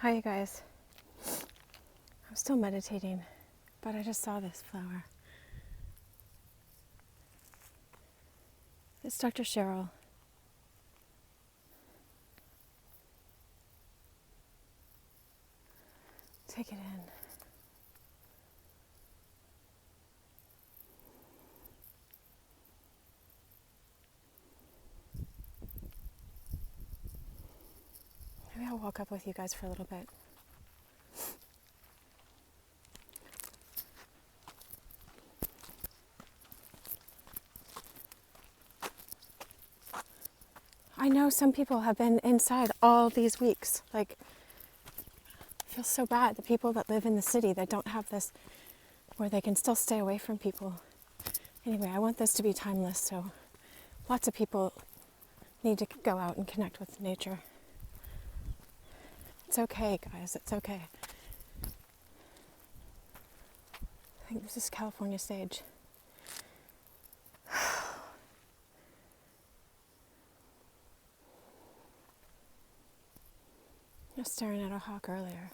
Hi, you guys. I'm still meditating, but I just saw this flower. It's Dr. Cheryl. Take it in. Maybe I'll walk up with you guys for a little bit. I know some people have been inside all these weeks. Like, I feel so bad. The people that live in the city that don't have this, where they can still stay away from people. Anyway, I want this to be timeless, so lots of people need to go out and connect with nature. It's okay, guys. It's okay. I think this is California sage. I was staring at a hawk earlier.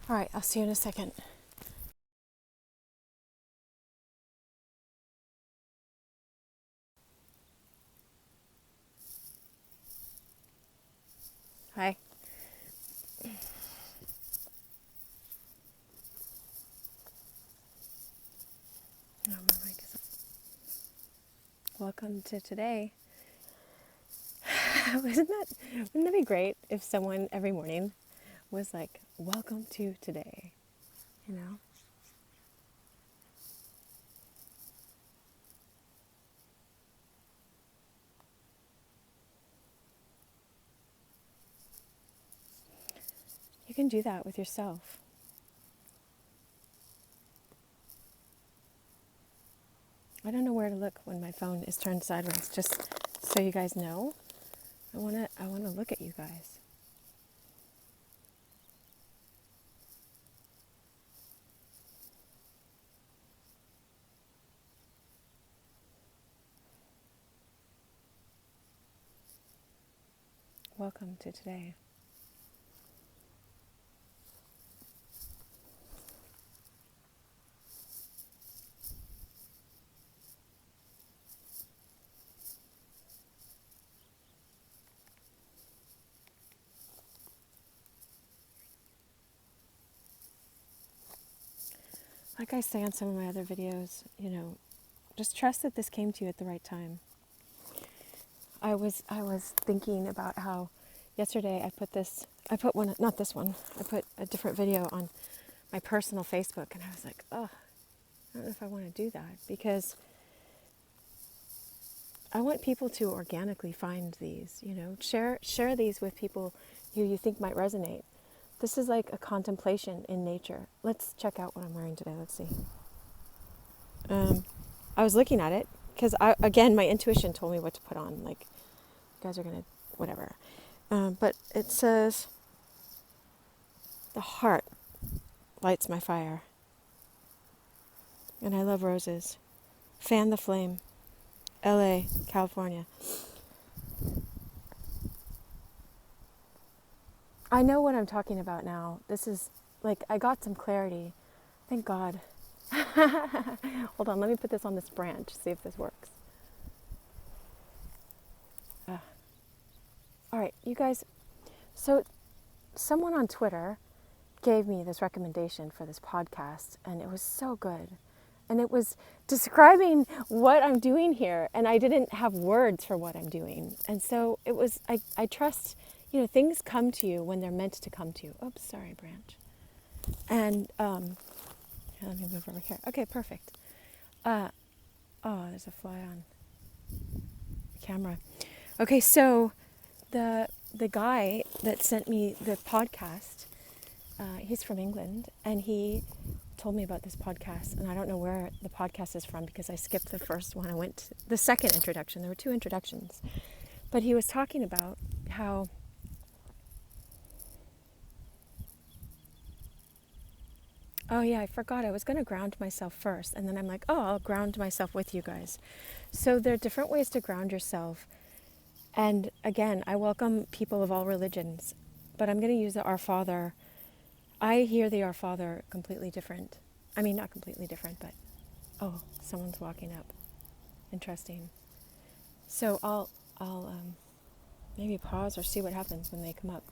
All right, I'll see you in a second. Hi. Oh, my mic is up. Welcome to today. Wouldn't that be great if someone every morning was like, welcome to today, you know? You can do that with yourself. I don't know where to look when my phone is turned sideways, just so you guys know. I wanna look at you guys. Welcome to today. Like I say on some of my other videos, you know, just trust that this came to you at the right time. I was thinking about how yesterday I put a different video on my personal Facebook, and I was like, oh, I don't know if I want to do that, because I want people to organically find these, you know, share these with people who you think might resonate. This is like a contemplation in nature. Let's check out what I'm wearing today. Let's see. I was looking at it because again, my intuition told me what to put on. Like, you guys are gonna, whatever. But it says, the heart lights my fire. And I love roses. Fan the flame. LA, California. I know what I'm talking about now. This is, like, I got some clarity. Thank God. Hold on, let me put this on this branch, see if this works. All right, you guys. So someone on Twitter gave me this recommendation for this podcast, and it was so good. And it was describing what I'm doing here, and I didn't have words for what I'm doing. And so it was, I trust, you know, things come to you when they're meant to come to you. Oops, sorry, branch. And, here, let me move over here. Okay, perfect. Oh, there's a fly on the camera. Okay, so the guy that sent me the podcast, he's from England, and he told me about this podcast, and I don't know where the podcast is from because I skipped the first one. I went to the second introduction. There were 2 introductions. But he was talking about how oh yeah, I forgot. I was going to ground myself first, and then I'm like, oh, I'll ground myself with you guys. So there are different ways to ground yourself. And again, I welcome people of all religions, but I'm going to use the Our Father. I hear the Our Father completely different. I mean, not completely different, but, oh, someone's walking up. Interesting. So I'll maybe pause or see what happens when they come up.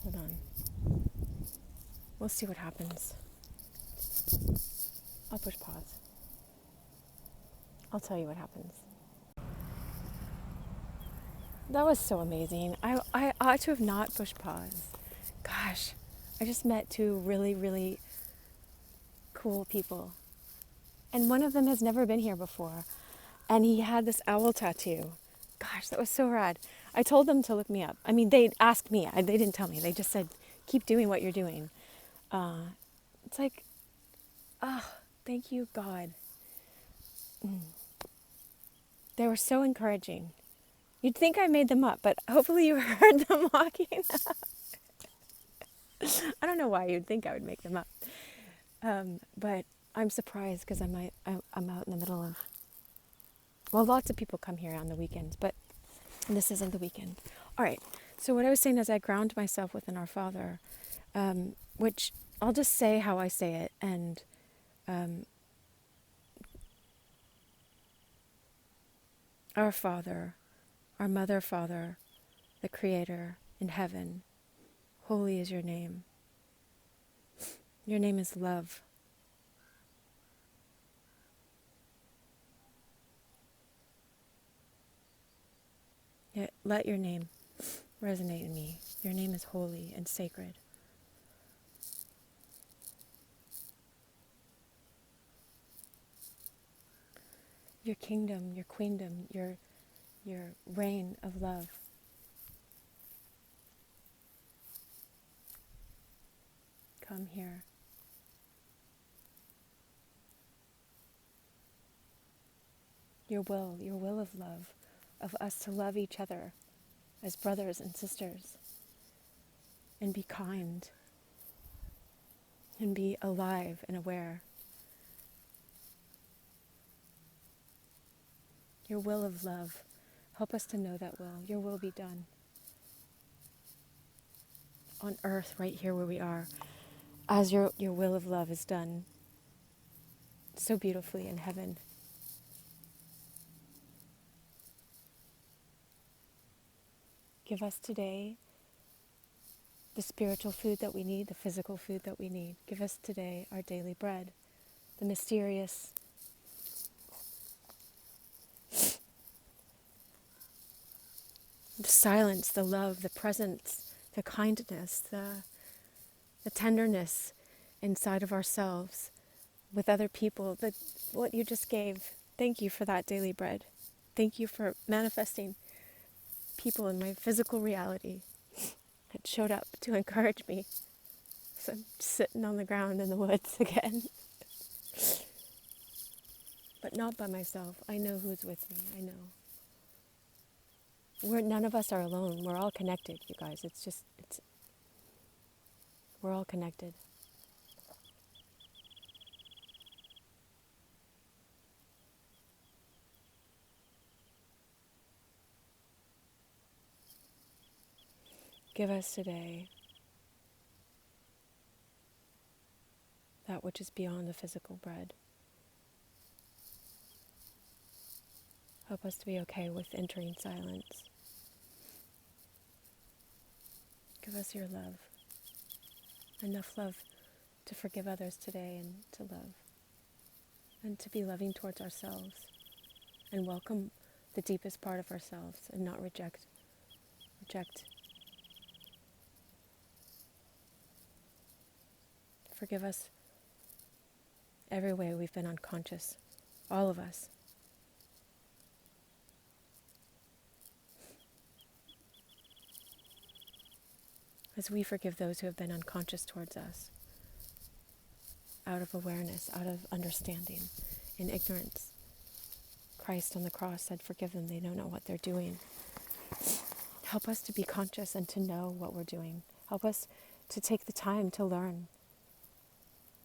Hold on. We'll see what happens. I'll push pause. I'll tell you what happens. That was so amazing. I ought to have not pushed pause. Gosh, I just met two really, really cool people. And one of them has never been here before. And he had this owl tattoo. Gosh, that was so rad. I told them to look me up. I mean, they asked me. They didn't tell me. They just said, keep doing what you're doing. It's like, thank you, God. They were so encouraging. You'd think I made them up, but hopefully you heard them walking up. I don't know why you'd think I would make them up. But I'm surprised because I'm out in the middle of... Well, lots of people come here on the weekends, but this isn't the weekend. All right, so what I was saying is I ground myself within Our Father, which I'll just say how I say it, and Our Father, our Mother, Father, the Creator in heaven, holy is your name. Your name is love. Yet let your name resonate in me. Your name is holy and sacred. Your kingdom, your queendom, your reign of love. Come here. Your will of love, of us to love each other as brothers and sisters, and be kind, and be alive and aware. Your will of love, help us to know that will. Your will be done on earth, right here where we are, as your will of love is done so beautifully in heaven. Give us today the spiritual food that we need, the physical food that we need. Give us today our daily bread, the mysterious, the silence, the love, the presence, the kindness, the tenderness inside of ourselves with other people, what you just gave. Thank you for that daily bread. Thank you for manifesting people in my physical reality that showed up to encourage me. So I'm sitting on the ground in the woods again. But not by myself. I know who's with me. I know. None of us are alone. We're all connected, you guys. We're all connected. Give us today that which is beyond the physical bread. Help us to be okay with entering silence. Give us your love. Enough love to forgive others today and to love. And to be loving towards ourselves. And welcome the deepest part of ourselves and not reject. Forgive us every way we've been unconscious. All of us. As we forgive those who have been unconscious towards us. Out of awareness, out of understanding, in ignorance. Christ on the cross said, "Forgive them, they don't know what they're doing." Help us to be conscious and to know what we're doing. Help us to take the time to learn,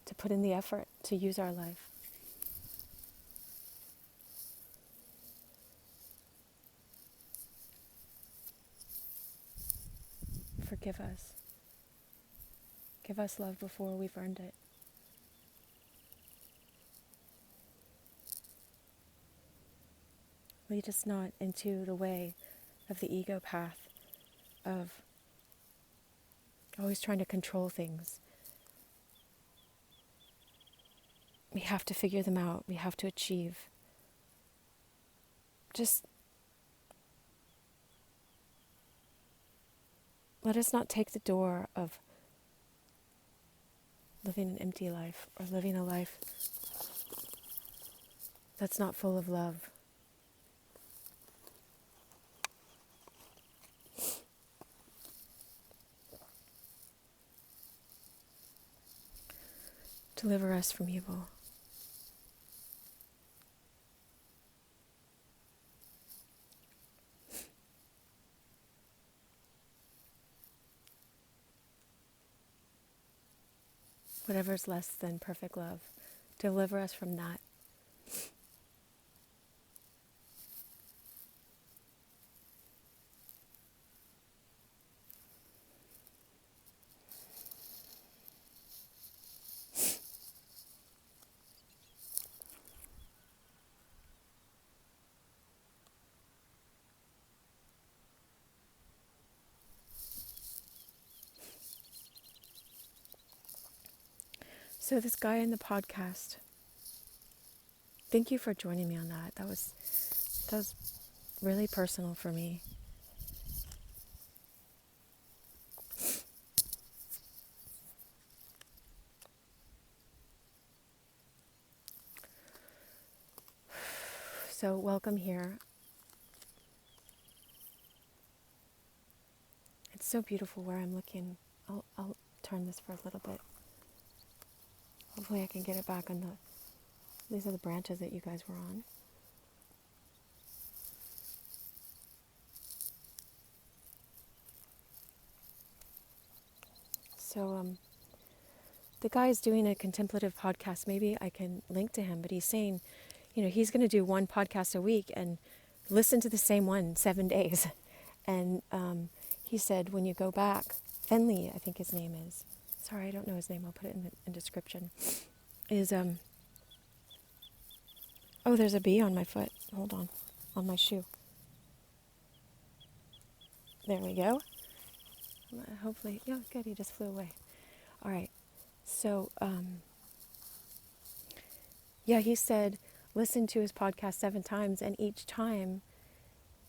to put in the effort, to use our life. Forgive us. Give us love before we've earned it. Lead us not into the way of the ego path of always trying to control things. We have to figure them out. We have to achieve. Just let us not take the door of living an empty life or living a life that's not full of love. Deliver us from evil. Whatever is less than perfect love, deliver us from that. So this guy in the podcast, thank you for joining me on that. That was really personal for me. So welcome here. It's so beautiful where I'm looking. I'll turn this for a little bit. Hopefully I can get it back on these are the branches that you guys were on. So the guy is doing a contemplative podcast. Maybe I can link to him, but he's saying, he's going to do one podcast a week and listen to the same one 7 days. And he said, when you go back, Fenley, I think his name is. Sorry, I don't know his name. I'll put it in the description. Is oh, there's a bee on my foot. Hold on my shoe. There we go. Hopefully, yeah, good. He just flew away. All right. So, yeah, he said, listen to his podcast 7 times, and each time,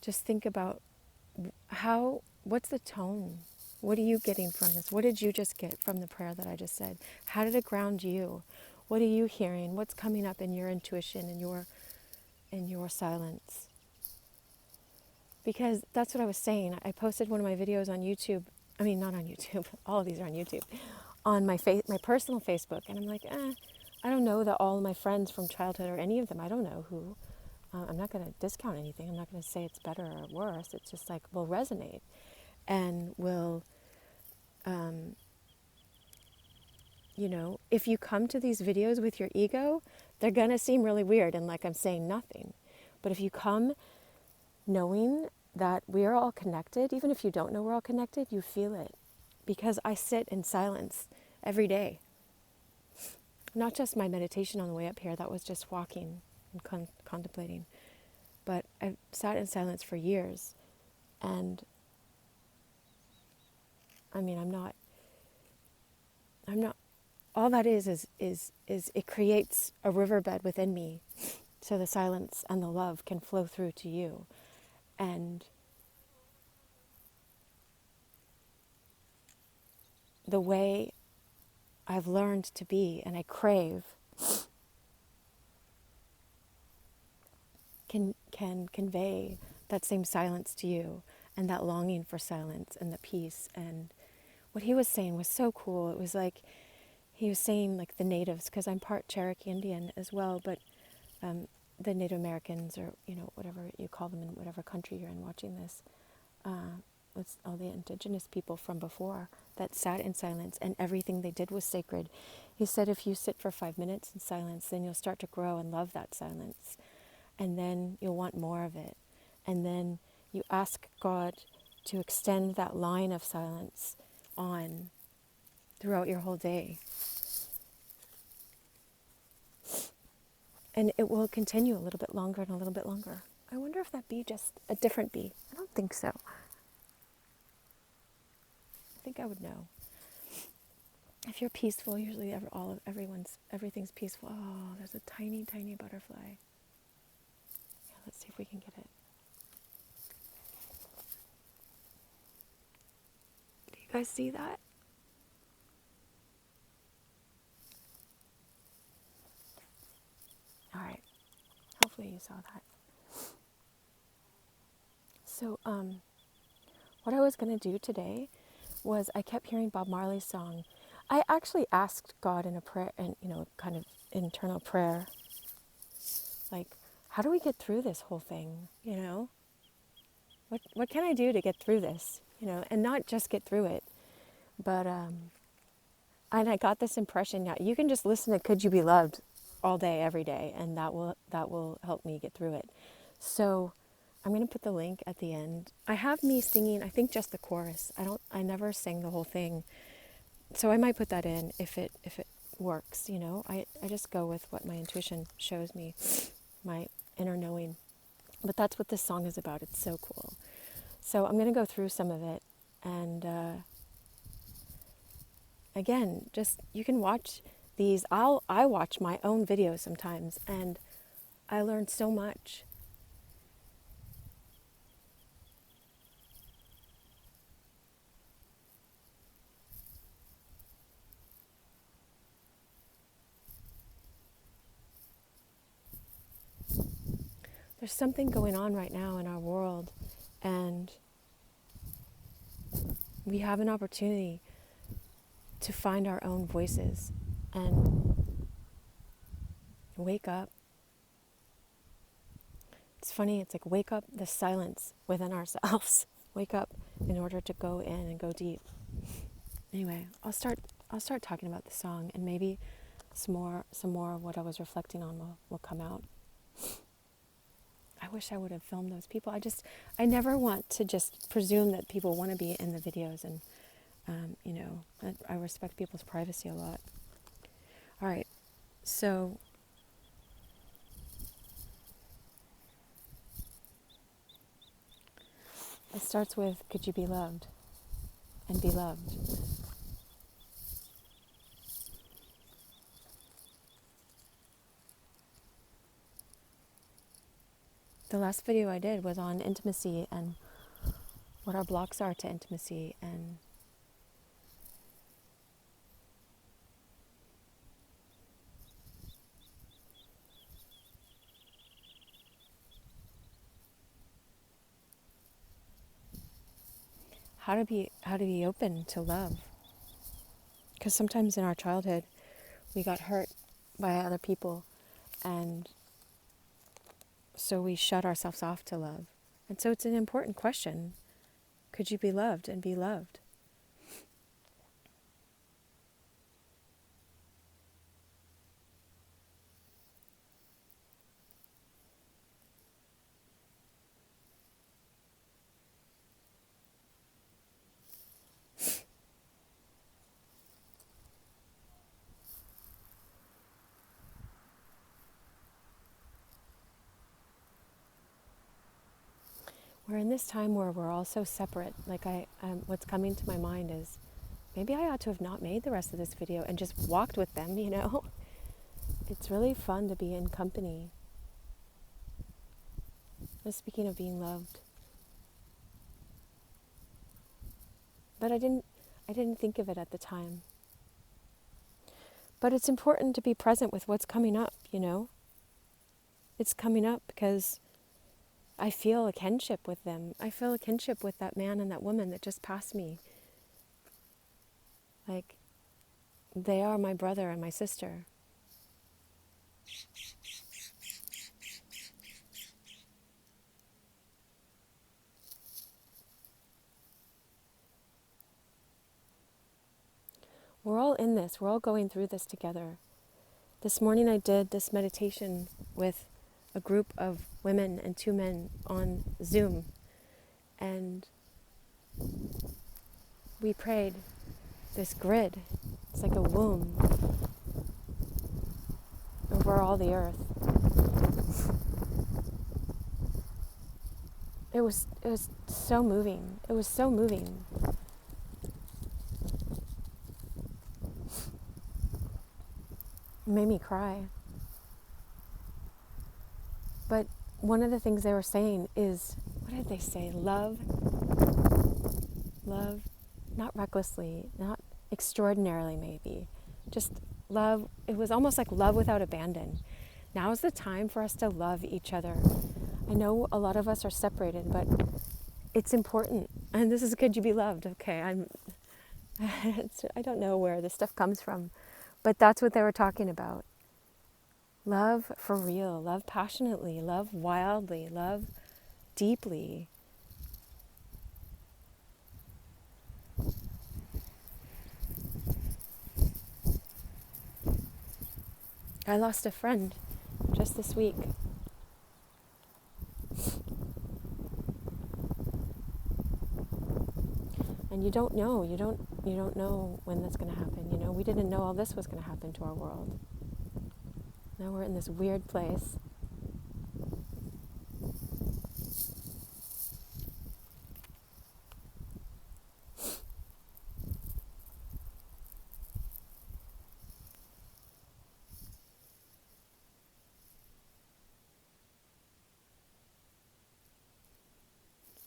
just think about what's the tone? What are you getting from this? What did you just get from the prayer that I just said? How did it ground you? What are you hearing? What's coming up in your intuition, in your silence? Because that's what I was saying. I posted one of my videos on YouTube. I mean, not on YouTube. All of these are on YouTube. On my personal Facebook. And I'm like, I don't know that all of my friends from childhood or any of them. I don't know who. I'm not going to discount anything. I'm not going to say it's better or worse. It's just like, will resonate. And will, if you come to these videos with your ego, they're going to seem really weird and like I'm saying nothing. But if you come knowing that we are all connected, even if you don't know we're all connected, you feel it. Because I sit in silence every day. Not just my meditation on the way up here, that was just walking and contemplating. But I've sat in silence for years. And I mean, I'm not, all that is it creates a riverbed within me so the silence and the love can flow through to you. And the way I've learned to be and I crave can convey that same silence to you and that longing for silence and the peace. And what he was saying was so cool. It was like, he was saying like the natives, because I'm part Cherokee Indian as well, but the Native Americans, or whatever you call them in whatever country you're in watching this, with all the indigenous people from before that sat in silence and everything they did was sacred. He said if you sit for 5 minutes in silence, then you'll start to grow and love that silence. And then you'll want more of it. And then you ask God to extend that line of silence on throughout your whole day. And it will continue a little bit longer and a little bit longer. I wonder if that bee just a different bee. I don't think so. I think I would know. If you're peaceful, usually everything's peaceful. Oh, there's a tiny, tiny butterfly. Yeah, let's see if we can get it. Do you guys see that? All right. Hopefully you saw that. So, what I was going to do today was I kept hearing Bob Marley's song. I actually asked God in a prayer, and kind of internal prayer, like, how do we get through this whole thing? What can I do to get through this? And not just get through it, but and I got this impression that you can just listen to "Could You Be Loved" all day, every day, and that will help me get through it. So I'm going to put the link at the end. I have me singing, I think, just the chorus. I never sang the whole thing. So I might put that in if it works, I just go with what my intuition shows me, my inner knowing. But that's what this song is about. It's so cool. So I'm going to go through some of it, and again, just you can watch these. I watch my own videos sometimes, and I learn so much. There's something going on right now in our world, and we have an opportunity to find our own voices and wake up. It's funny, it's like wake up the silence within ourselves. Wake up in order to go in and go deep. Anyway, I'll start talking about the song, and maybe some more of what I was reflecting on will come out. I wish I would have filmed those people. I never want to just presume that people want to be in the videos, and I respect people's privacy a lot. All right, so it starts with, could you be loved and be loved? The last video I did was on intimacy and what our blocks are to intimacy, and how to be open to love. Because sometimes in our childhood we got hurt by other people, and so we shut ourselves off to love. And so it's an important question. Could you be loved and be loved? We're in this time where we're all so separate. Like what's coming to my mind is, maybe I ought to have not made the rest of this video and just walked with them, It's really fun to be in company. Just speaking of being loved. But I didn't think of it at the time. But it's important to be present with what's coming up, It's coming up because I feel a kinship with them. I feel a kinship with that man and that woman that just passed me. Like, they are my brother and my sister. We're all in this. We're all going through this together. This morning I did this meditation with a group of women and 2 men on Zoom. And we prayed this grid. It's like a womb over all the earth. It was so moving. It was so moving. It made me cry. But one of the things they were saying is, what did they say? Love, not recklessly, not extraordinarily maybe, just love. It was almost like love without abandon. Now is the time for us to love each other. I know a lot of us are separated, but it's important. And this is Could You Be Loved? Okay, I don't know where this stuff comes from, but that's what they were talking about. Love for real, love passionately, love wildly, love deeply. I lost a friend just this week. And you don't know when that's going to happen. You know, we didn't know all this was going to happen to our world. Now we're in this weird place.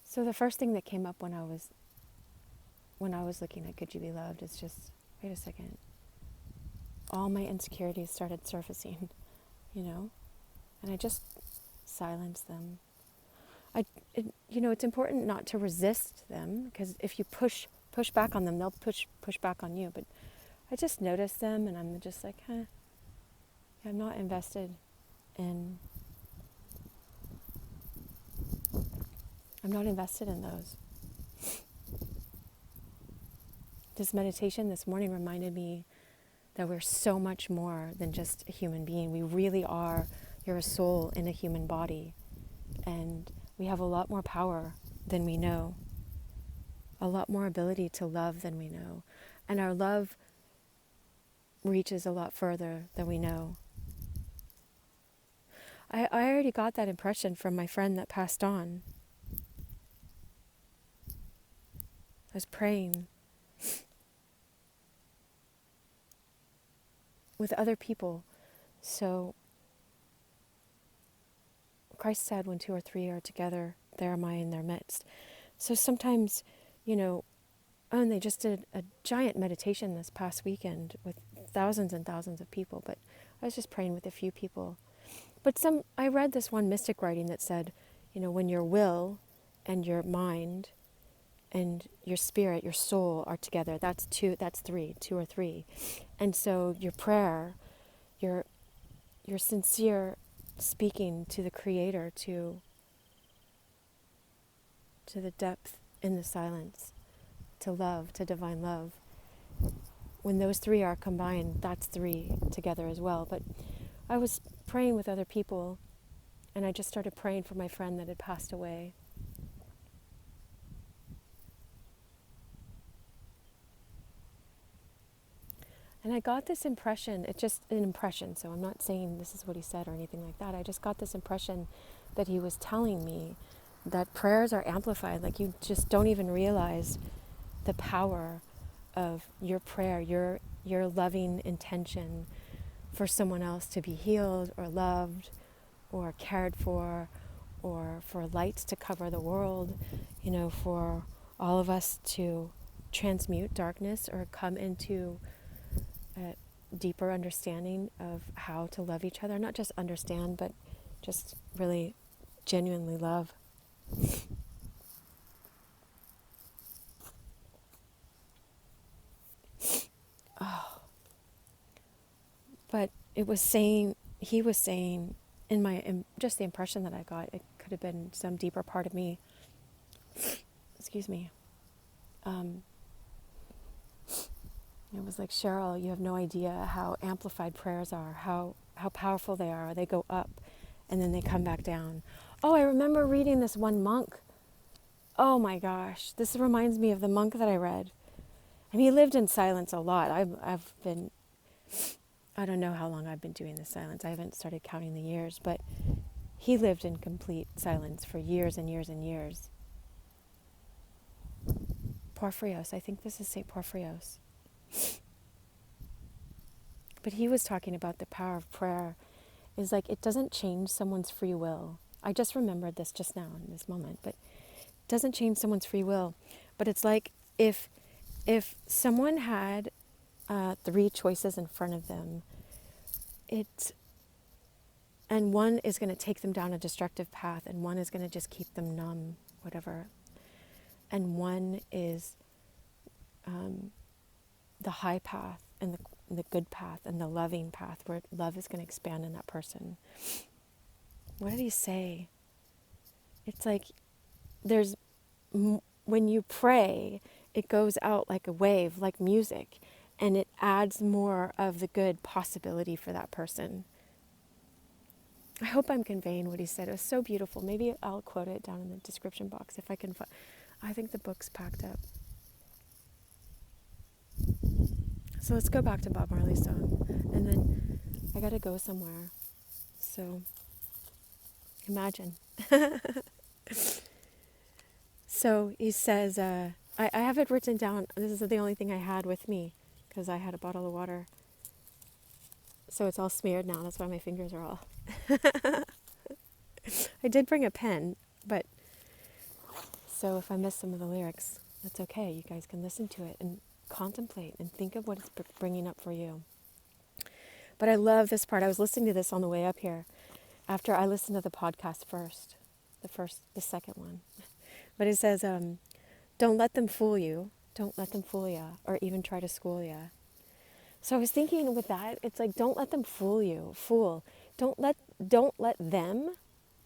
So the first thing that came up when I was looking at Could You Be Loved is just, wait a second. All my insecurities started surfacing, you know? And I just silenced them. It's important not to resist them, because if you push back on them, they'll push back on you. But I just noticed them, and I'm just like, I'm not invested in those. This meditation this morning reminded me that we're so much more than just a human being. We really are. You're a soul in a human body. And we have a lot more power than we know. A lot more ability to love than we know. And our love reaches a lot further than we know. I already got that impression from my friend that passed on. I was praying with other people. So Christ said, when 2 or 3 are together, there am I in their midst. So sometimes, and they just did a giant meditation this past weekend with thousands and thousands of people, but I was just praying with a few people. But I read this one mystic writing that said, when your will and your mind and your spirit, your soul are together, that's 2 or 3. And so your prayer, your sincere speaking to the Creator, to the depth in the silence, to love, to divine love. When those 3 are combined, that's 3 together as well. But I was praying with other people, and I just started praying for my friend that had passed away. And I got this impression, it's just an impression, so I'm not saying this is what he said or anything like that. I just got this impression that he was telling me that prayers are amplified. Like, you just don't even realize the power of your prayer, your loving intention for someone else to be healed or loved or cared for, or for light to cover the world, for all of us to transmute darkness or come into a deeper understanding of how to love each other. Not just understand, but just really genuinely love. Oh. But he was saying, in just the impression that I got, it could have been some deeper part of me. Excuse me. It was like, Cheryl, you have no idea how amplified prayers are, how powerful they are. They go up and then they come back down. Oh, I remember reading this one monk. Oh my gosh, this reminds me of the monk that I read. And he lived in silence a lot. I don't know how long I've been doing this silence. I haven't started counting the years, but he lived in complete silence for years and years and years. Porphyrios, I think this is St. Porphyrios. But he was talking about the power of prayer. Is like, it doesn't change someone's free will. I just remembered this just now in this moment, but it doesn't change someone's free will. But it's like if someone had 3 choices in front of them, and one is going to take them down a destructive path, and one is going to just keep them numb, whatever, and one is the high path and the good path and the loving path where love is going to expand in that person. What did he say? It's like when you pray, it goes out like a wave, like music, and it adds more of the good possibility for that person. I hope I'm conveying what he said. It was so beautiful. Maybe I'll quote it down in the description box if I can find. I think the book's packed up. So let's go back to Bob Marley's song. And then I got to go somewhere. So imagine. So he says, I have it written down. This is the only thing I had with me because I had a bottle of water. So it's all smeared now. That's why my fingers are all. I did bring a pen, but so if I miss some of the lyrics, that's okay. You guys can listen to it and contemplate and think of what it's bringing up for you. But I love this part. I was listening to this on the way up here after I listened to the podcast first, the second one. But it says, don't let them fool you. Don't let them fool ya, or even try to school ya. So I was thinking with that, it's like, don't let them fool you. Don't let them,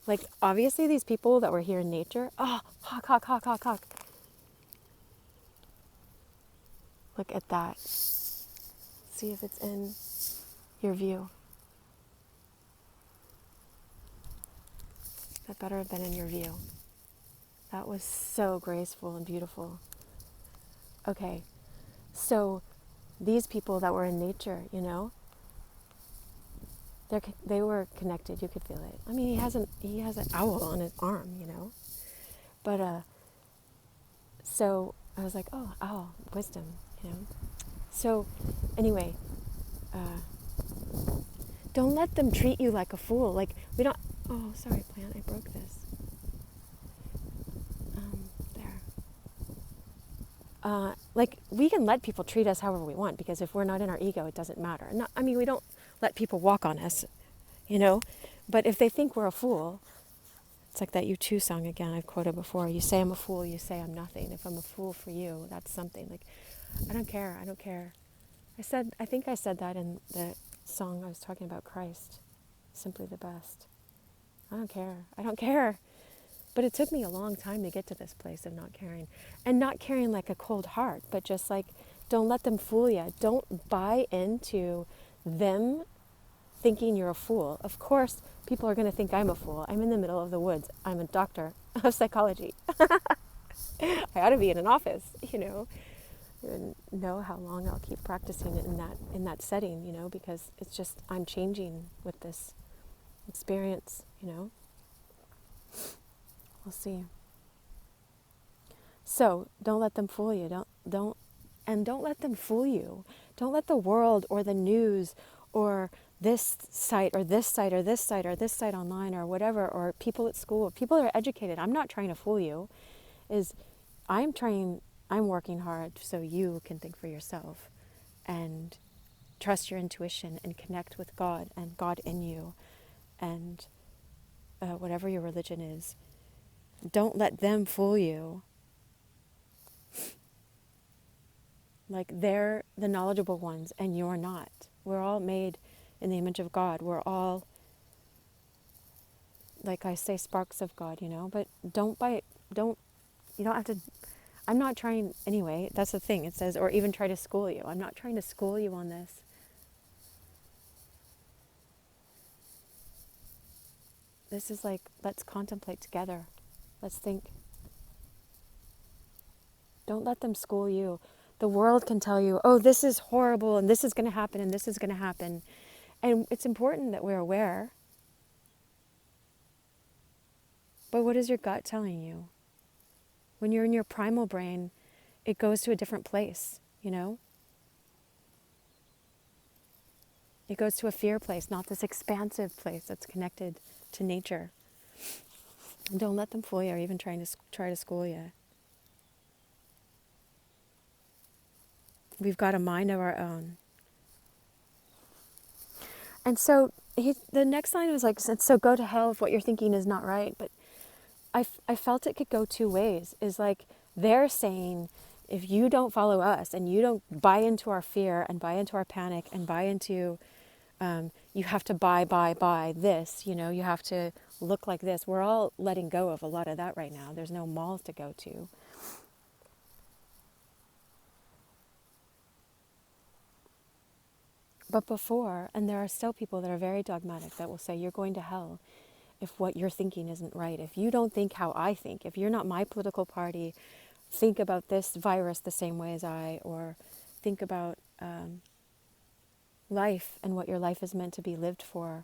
like, obviously these people that were here in nature, hawk. Look at that. See if it's in your view. That better have been in your view. That was so graceful and beautiful. Okay, so these people that were in nature, they were connected. You could feel it. I mean, he has an owl on his arm, But so I was like, oh, owl, wisdom, So anyway, don't let them treat you like a fool. Like we don't. Oh, sorry, plant. I broke this. Like we can let people treat us however we want, because if we're not in our ego, it doesn't matter. We don't let people walk on us, But if they think we're a fool, it's like that U2 song again I've quoted before. You say I'm a fool, you say I'm nothing. If I'm a fool for you, that's something. Like, I don't care. I think I said that in the song I was talking about, Christ, Simply the Best. I don't care. But it took me a long time to get to this place of not caring. And not caring like a cold heart, but just like, don't let them fool you. Don't buy into them thinking you're a fool. Of course, people are going to think I'm a fool. I'm in the middle of the woods. I'm a doctor of psychology. I ought to be in an office, and know how long I'll keep practicing it in that setting, because it's just, I'm changing with this experience, We'll see. So don't let them fool you. Don't let them fool you. Don't let the world or the news or this site or this site or this site or this site online or whatever, or people at school, people that are educated. I'm not trying to fool you. I'm working hard so you can think for yourself and trust your intuition and connect with God and God in you, and whatever your religion is. Don't let them fool you. Like, they're the knowledgeable ones and you're not. We're all made in the image of God. We're all, like I say, sparks of God, but you don't have to, I'm not trying, anyway, that's the thing. It says, or even try to school you. I'm not trying to school you on this. This is like, let's contemplate together. Let's think. Don't let them school you. The world can tell you, oh, this is horrible, and this is going to happen, and this is going to happen. And it's important that we're aware. But what is your gut telling you? When you're in your primal brain, it goes to a different place, you know? It goes to a fear place, not this expansive place that's connected to nature. And don't let them fool you or even try to school you. We've got a mind of our own. And so the next line was like, so go to hell if what you're thinking is not right. But I felt it could go two ways. Is like they're saying, if you don't follow us and you don't buy into our fear and buy into our panic and buy into, you have to buy this, you know, you have to look like this. We're all letting go of a lot of that right now. There's no malls to go to. But before, and there are still people that are very dogmatic that will say, you're going to hell if what you're thinking isn't right. If you don't think how I think, if you're not my political party, think about this virus the same way as I, or think about life and what your life is meant to be lived for,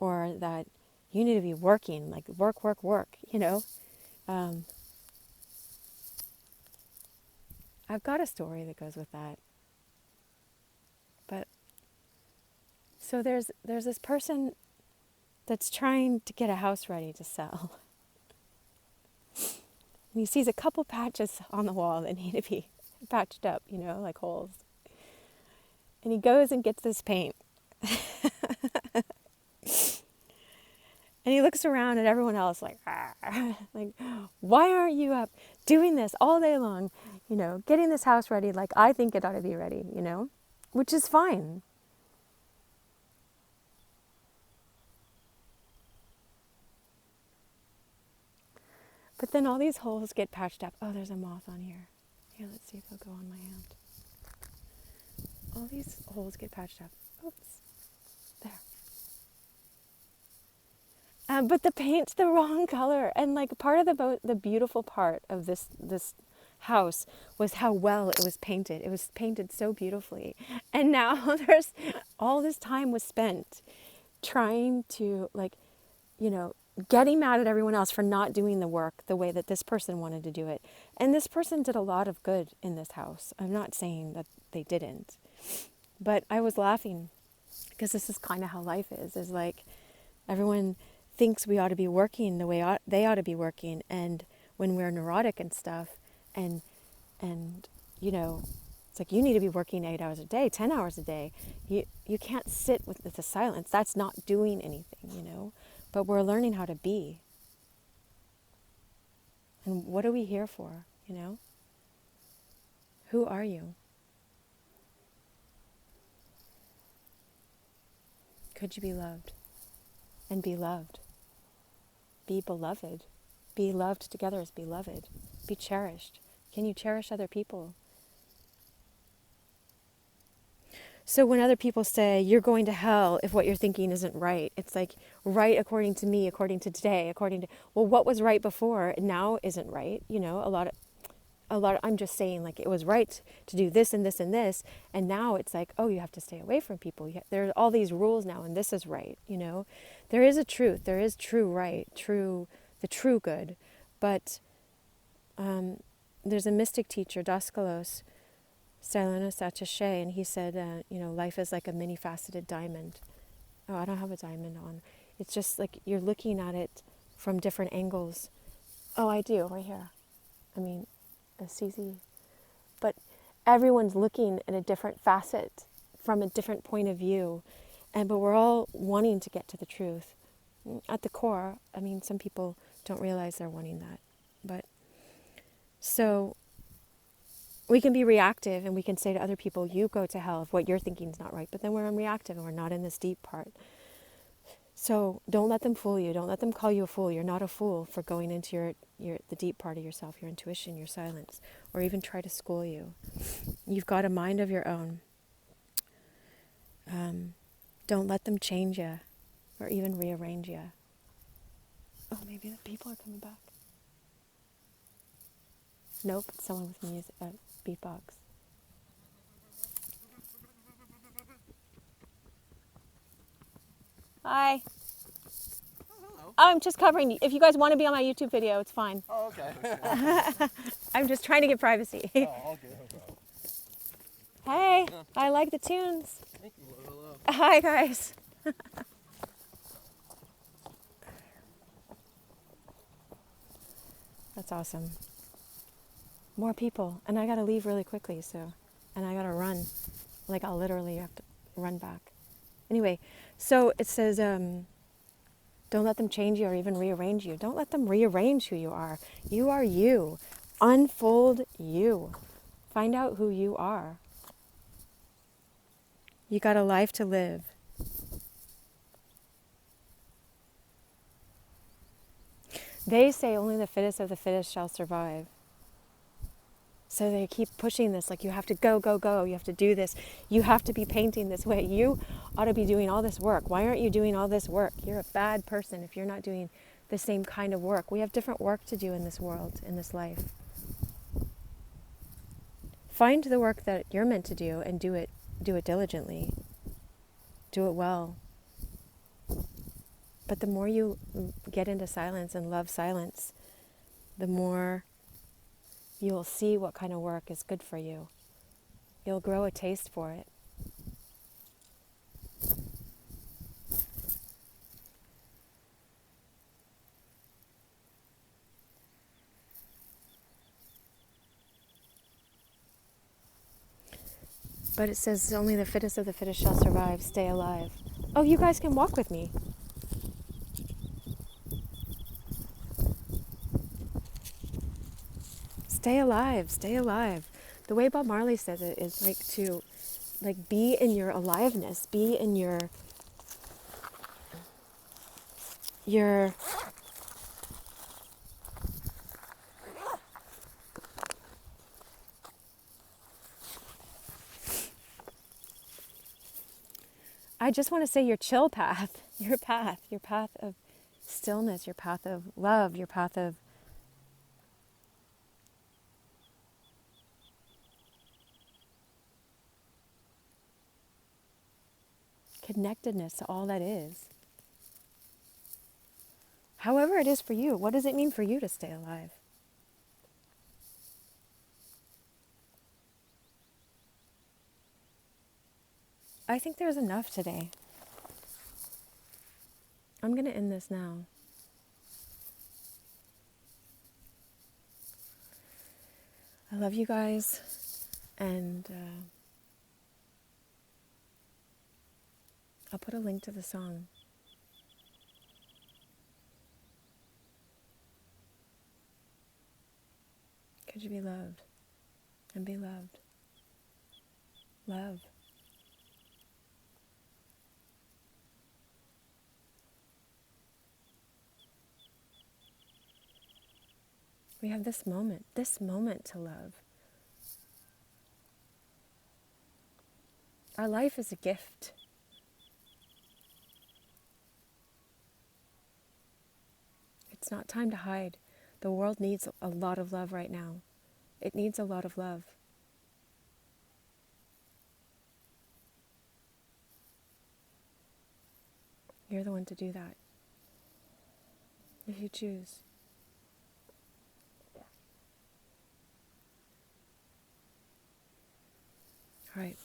or that you need to be working, like work, you know. I've got a story that goes with that. But so there's this person that's trying to get a house ready to sell. And he sees a couple patches on the wall that need to be patched up, you know, like holes. And he goes and gets this paint. And he looks around at everyone else like, like, why aren't you up doing this all day long, you know, getting this house ready like I think it ought to be ready, you know, which is fine. But then all these holes get patched up. Oh, there's a moth on here. Here, let's see if it'll go on my hand. All these holes get patched up. Oops. There. But the paint's the wrong color. And like part of the beautiful part of this house was how well it was painted. It was painted so beautifully. And now there's all this time was spent trying to, like, you know, getting mad at everyone else for not doing the work the way that this person wanted to do it. And this person did a lot of good in this house. I'm not saying that they didn't. But I was laughing because this is kind of how life is like everyone thinks we ought to be working the way they ought to be working. And when we're neurotic and stuff, and you know, it's like you need to be working 8 hours a day, 10 hours a day. You can't sit with the silence. That's not doing anything, you know. But we're learning how to be. And what are we here for, you know? Who are you? Could you be loved? And be loved. Be beloved. Be loved together as beloved. Be cherished. Can you cherish other people? So when other people say, you're going to hell if what you're thinking isn't right, it's like, right according to me, according to today, according to, well, what was right before now isn't right. You know, a lot of, I'm just saying, like, it was right to do this and this and this, and now it's like, oh, you have to stay away from people. There are all these rules now, and this is right, you know. There is a truth. There is true right, the true good. But there's a mystic teacher, Daskalos, Stylianos Attaché, and he said, you know, life is like a many-faceted diamond. Oh, I don't have a diamond on. It's just like you're looking at it from different angles. Oh, I do, right here. I mean, it's easy. But everyone's looking at a different facet from a different point of view. But we're all wanting to get to the truth. At the core, I mean, some people don't realize they're wanting that. But so we can be reactive and we can say to other people, you go to hell if what you're thinking is not right. But then we're reactive and we're not in this deep part. So don't let them fool you. Don't let them call you a fool. You're not a fool for going into the deep part of yourself, your intuition, your silence, or even try to school you. You've got a mind of your own. Don't let them change you or even rearrange you. Oh, maybe the people are coming back. Nope, it's someone with music, beatbox. Hi. Hello. I'm just covering. If you guys want to be on my YouTube video, it's fine. Oh, okay. I'm just trying to get privacy. Oh, all good. Hey, I like the tunes. Thank you. Hello. Hi, guys. That's awesome. More people. And I got to leave really quickly, so. And I got to run. Like, I'll literally have to run back. Anyway, so it says, don't let them change you or even rearrange you. Don't let them rearrange who you are. You are you. Unfold you. Find out who you are. You got a life to live. They say only the fittest of the fittest shall survive. So they keep pushing this, like you have to go, go, go. You have to do this. You have to be painting this way. You ought to be doing all this work. Why aren't you doing all this work? You're a bad person if you're not doing the same kind of work. We have different work to do in this world, in this life. Find the work that you're meant to do and do it diligently. Do it well. But the more you get into silence and love silence, the more you will see what kind of work is good for you. You'll grow a taste for it. But it says only the fittest of the fittest shall survive. Stay alive. Oh, you guys can walk with me. Stay alive. Stay alive. The way Bob Marley says it is like to be in your aliveness. Be in your I just want to say your chill path, your path of stillness, your path of love, your path of connectedness to all that is. However it is for you, what does it mean for you to stay alive? I think there's enough today. I'm going to end this now. I love you guys, and I'll put a link to the song. Could you be loved and be loved? Love. We have this moment to love. Our life is a gift. It's not time to hide. The world needs a lot of love right now. It needs a lot of love. You're the one to do that, if you choose. All right.